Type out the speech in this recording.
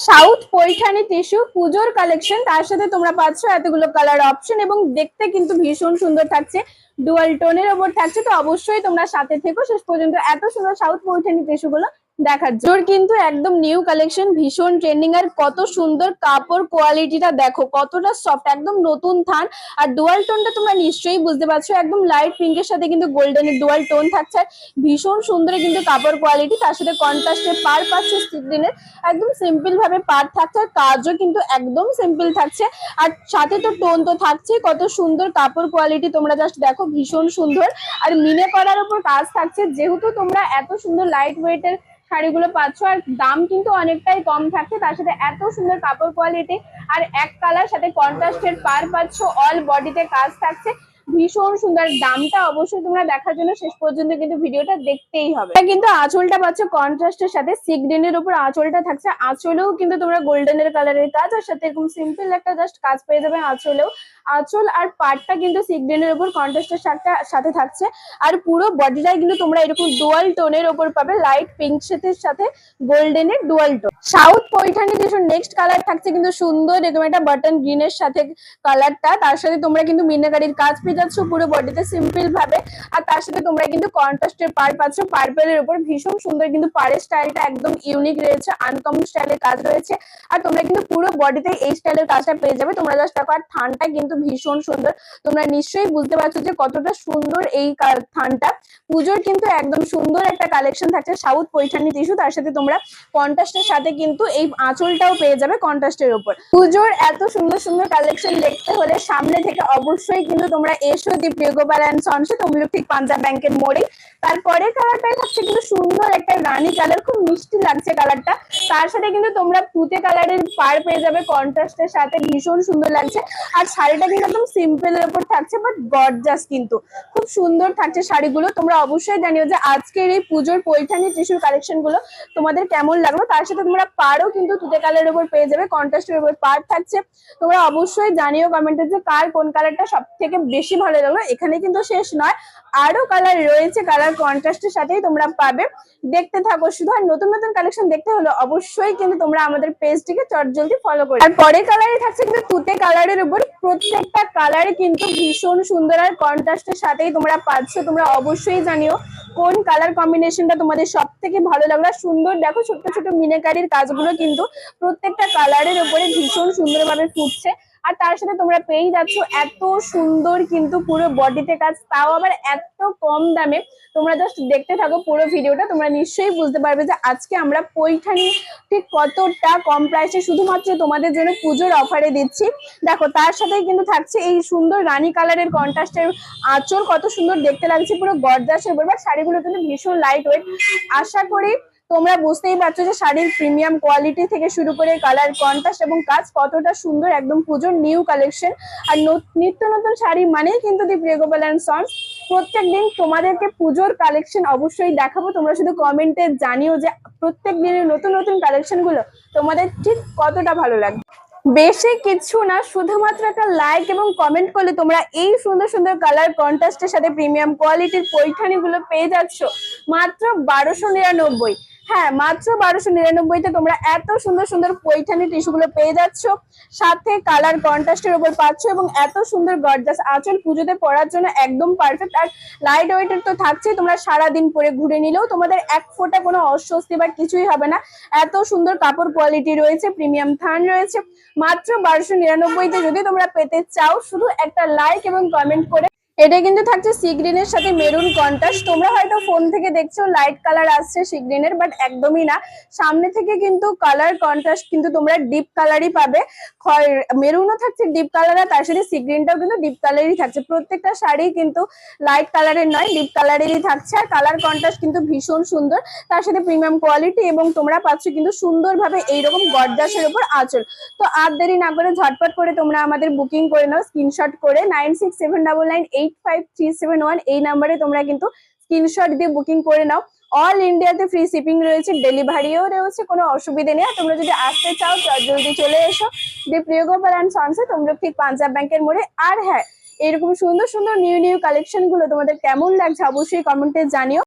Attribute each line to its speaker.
Speaker 1: South Paithani tissue পুজোর collection, তার সাথে তোমরা পাচ্ছ এতগুলো কালার অপশন এবং দেখতে কিন্তু ভীষণ সুন্দর থাকছে। ডুয়াল টোনের ওপর থাকছে, তো অবশ্যই তোমরা সাথে থেকো শেষ পর্যন্ত এত সুন্দর সাউথ পৈঠানি টিস্যু গুলো দেখার জন্য। কিন্তু একদম নিউ কালেকশন, ভীষণ ট্রেন্ডিং, আর কত সুন্দর কাপড় কোয়ালিটিটা দেখো, কতটা সফট, একদম নতুন থান। আর ডুয়াল টোনটা তোমরা নিশ্চয়ই বুঝতে পারছো, একদম লাইট পিঙ্কের সাথে কিন্তু গোল্ডেনের ডুয়াল টোন থাকছে। আর ভীষণ সুন্দর কিন্তু কাপড় কোয়ালিটি, তার সাথে কন্ট্রাস্টে পার পাচ্ছ স্টিকনের, একদম সিম্পল ভাবে পার থাকছে। আর কাজও কিন্তু একদম সিম্পল থাকছে, আর সাথে তো টোন তো থাকছে। কত সুন্দর কাপড় কোয়ালিটি তোমরা জাস্ট দেখো, ভীষণ সুন্দর। আর মিনে করার উপর কাজ থাকছে, যেহেতু তোমরা এত সুন্দর লাইট ওয়েটের শাড়িগুলো পাচ্ছ, আর দাম কিন্তু অনেকটাই কম থাকছে, তার সাথে এত সুন্দর কাপড় কোয়ালিটি। আর এক কালার সাথে কন্ট্রাস্টের পার পাচ্ছ, অল বডিতে কাজ থাকছে, ভীষণ সুন্দর। দামটা অবশ্যই তোমরা দেখার জন্য শেষ পর্যন্ত কিন্তু ভিডিওটা দেখতেই হবে। কিন্তু আঁচলটা পাচ্ছ কন্ট্রাস্টের সাথে সি গ্রিনের উপর আঁচলটা থাকছে, আঁচলেও কিন্তু তোমরা গোল্ডেনের কালারের কাজ, আর সাথে এরকম সিম্পল একটা জাস্ট কাজ পেয়ে যাবে আঁচলেও। আঁচল আর পাটটা কিন্তু সি গ্রিনের উপর কন্ট্রাস্টের সাথে থাকছে, আর পুরো বডিটাই কিন্তু তোমরা এরকম ডুয়াল টোনের উপর পাবে, লাইট পিঙ্ক শেডের সাথে গোল্ডেনের ডুয়াল টোন। সাউথ পৈঠানি টিস্যুর নেক্সট কালার থাকছে কিন্তু সুন্দর এরকম একটা বাটন গ্রিনের সাথে কালারটা, তার সাথে তোমরা কিন্তু মিনাকারির কাজ পেয়ে যাচ্ছ পুরো বডিতে সিম্পল ভাবে। আর তার সাথে তোমরা কিন্তু কন্ট্রাস্টের পার পাচ্ছ পার্পেলের উপর, ভীষণ সুন্দর কিন্তু পাড়ের স্টাইলটা একদম ইউনিক রয়েছে, আনকমন স্টাইলের কাজ রয়েছে। আর তোমরা কিন্তু পুরো বডিতে এই স্টাইলের কাজটা পেয়ে যাবে, তোমরা জাস্ট দেখো। আর থানটা কিন্তু ভীষণ সুন্দর, তোমরা নিশ্চয়ই বুঝতে পারছো যে কতটা সুন্দর এই থানটা। পুজোর কিন্তু একদম সুন্দর একটা কালেকশন থাকছে সাউথ পৈঠানি টিস্যু, তার সাথে তোমরা কন্ট্রাস্টের সাথে কিন্তু এই আঁচলটাও পেয়ে যাবে কন্ট্রাস্টের উপর। পুজোর এত সুন্দর সুন্দর কালেকশন দেখতে হলে সামনে থেকে অবশ্যই কিন্তু তোমরা এসো দি প্রিয় গোপাল এন্ড সন্সে, তোমরা ঠিক পাঞ্জাব ব্যাংকের মোড়ে। তারপরে কালারটা থাকছে কিন্তু সুন্দর একটা রানী কালার, খুব মিষ্টি লাগছে কালারটা। তার সাথে কিন্তু তোমরা তুতে কালারের পার পেয়ে যাবে কন্ট্রাস্টের সাথে, ভীষণ সুন্দর লাগছে। আর শাড়িটা কিন্তু একদম সিম্পলের উপর থাকছে, বাট গর্জাস কিন্তু খুব সুন্দর থাকছে শাড়িগুলো। তোমরা অবশ্যই জানিও যে আজকের এই পুজোর পৈঠানি টিস্যুর কালেকশন গুলো তোমাদের কেমন লাগলো। তার সাথে তোমরা পারও কিন্তু তুতে কালারের উপর পেয়ে যাবে, কন্ট্রাস্টের উপর পার থাকছে। তোমরা অবশ্যই জানিও কমেন্টে যে কার কোন কালারটা সব থেকে বেশি ভালো লাগলো। এখানে কিন্তু শেষ নয়, আরো কালার রয়েছে, কালার কন্ট্রাস্টের সাথেই তোমরা পাবে। দেখতে থাকো শুধু। আর নতুন নতুন কালেকশন দেখতে হলে অবশ্যই কিন্তু তোমরা আমাদের পেজটিকে চটজলদি ফলো করো। আর পরের কালারে থাকছে কিন্তু তুতে কালারের উপর, প্রত্যেকটা কালারে কিন্তু ভীষণ সুন্দর আর কন্ট্রাস্টের সাথেই তোমরা পাচ্ছ। তোমরা অবশ্যই জানিও কোন কালার কম্বিনেশনটা তোমাদের সব থেকে ভালো লাগলো। সুন্দর দেখো, ছোট ছোট মিনাকারির কাজগুলো কিন্তু প্রত্যেকটা কালারের উপরে ভীষণ সুন্দরভাবে ফুটছে। আর তার সাথে তোমরা পেয়ে যাচ্ছ এত সুন্দর কিন্তু পুরো বডিতে কাজ, তাও আবার এত কম দামে। তোমরা জাস্ট দেখতে থাকো পুরো ভিডিওটা, তোমরা নিশ্চয়ই বুঝতে পারবে যে আজকে আমরা পৈঠানি ঠিক কতটা কম প্রাইসে শুধুমাত্র তোমাদের জন্য পুজোর অফারে দিচ্ছি। দেখো, তার সাথে কিন্তু থাকছে এই সুন্দর রানী কালারের কন্ট্রাস্টের আঁচল, কত সুন্দর দেখতে লাগছে, পুরো গর্জাসের উপর। বাট শাড়িগুলো কিন্তু ভীষণ লাইট ওয়েট। আশা করি তোমরা বুঝতেই পারছো যে শাড়ির প্রিমিয়াম কোয়ালিটি থেকে শুরু করে কালার কন্ট্রাস্ট এবং কাজ কতটা সুন্দর, একদম পুজোর নিউ কালেকশন। আর নিত্য নতুন শাড়ি মানেই কিন্তু দি প্রিয় গোপাল এন্ড সন্স। প্রত্যেকদিন তোমাদেরকে পুজোর কালেকশন অবশ্যই দেখাবো, তোমরা শুধু কমেন্টে জানিও যে প্রত্যেক দিনের নতুন নতুন কালেকশন গুলো তোমাদের ঠিক কতটা ভালো লাগে। বেশি কিছু না, শুধুমাত্র একটা লাইক এবং কমেন্ট করলে তোমরা এই সুন্দর সুন্দর কালার কন্ট্রাস্টের সাথে প্রিমিয়াম কোয়ালিটির পৈঠানি গুলো পেয়ে যাচ্ছ মাত্র 1299। হ্যাঁ, মাত্র 1299-তে তোমরা এত সুন্দর সুন্দর পৈঠানি টিস্যু গুলো পেয়ে যাচ্ছ, সাথে কালার কন্ট্রাস্টের উপর পাচ্ছ এবং এত সুন্দর গর্জাস আঁচল, পুজোতে পরার জন্য একদম পারফেক্ট। আর লাইট ওয়েটের তো থাকছে, তোমরা সারাদিন পরে ঘুরে নিলেও তোমাদের এক ফোঁটা কোনো অস্বস্তি বা কিছুই হবে না। এত সুন্দর কাপড় কোয়ালিটি রয়েছে, প্রিমিয়াম থান রয়েছে। মাত্র 1299-তে যদি তোমরা পেতে চাও, শুধু একটা লাইক এবং কমেন্ট করে। এটা কিন্তু থাকছে সি গ্রিনের সাথে মেরুন কন্ট্রাস্ট। তোমরা হয়তো ফোন থেকে দেখছো লাইট কালার আসছে সি গ্রিনের, বাট একদমই না। সামনে থেকে কিন্তু কালার কন্ট্রাস্ট কিন্তু তোমরা ডিপ কালারই পাবে। মেরুনও থাকছে ডিপ কালার, আর তার সাথে সি গ্রিনটাও কিন্তু ডিপ কালারই থাকছে। প্রত্যেকটা শাড়ি কিন্তু লাইট কালারের নয়, ডিপ কালারেরই থাকছে। আর কালার কন্ট্রাস্ট কিন্তু ভীষণ সুন্দর, তার সাথে প্রিমিয়াম কোয়ালিটি, এবং তোমরা পাচ্ছ কিন্তু সুন্দরভাবে এইরকম গর্জাসের উপর আঁচল। তো আর দেরি না করে ঝটপট করে তোমরা আমাদের বুকিং করে নাও স্ক্রিনশট করে। 9679985371 এই নাম্বারে তোমরা কিন্তু স্ক্রিনশট দিয়ে বুকিং করে নাও। অল ইন্ডিয়াতে ফ্রি শিপিং রয়েছে, ডেলিভারিও রয়েছে, কোনো অসুবিধা নেই। তোমরা যদি আসতে চাও জলদি চলে এসো দি প্রিয় গোপাল এন্ড সন্সে, তোমরা ঠিক পাঞ্জাব ব্যাংকের মোড়ে। আর হ্যাঁ, এরকম সুন্দর সুন্দর নিউ নিউ কালেকশন গুলো তোমাদের কেমন লাগছে অবশ্যই কমেন্টে জানিও।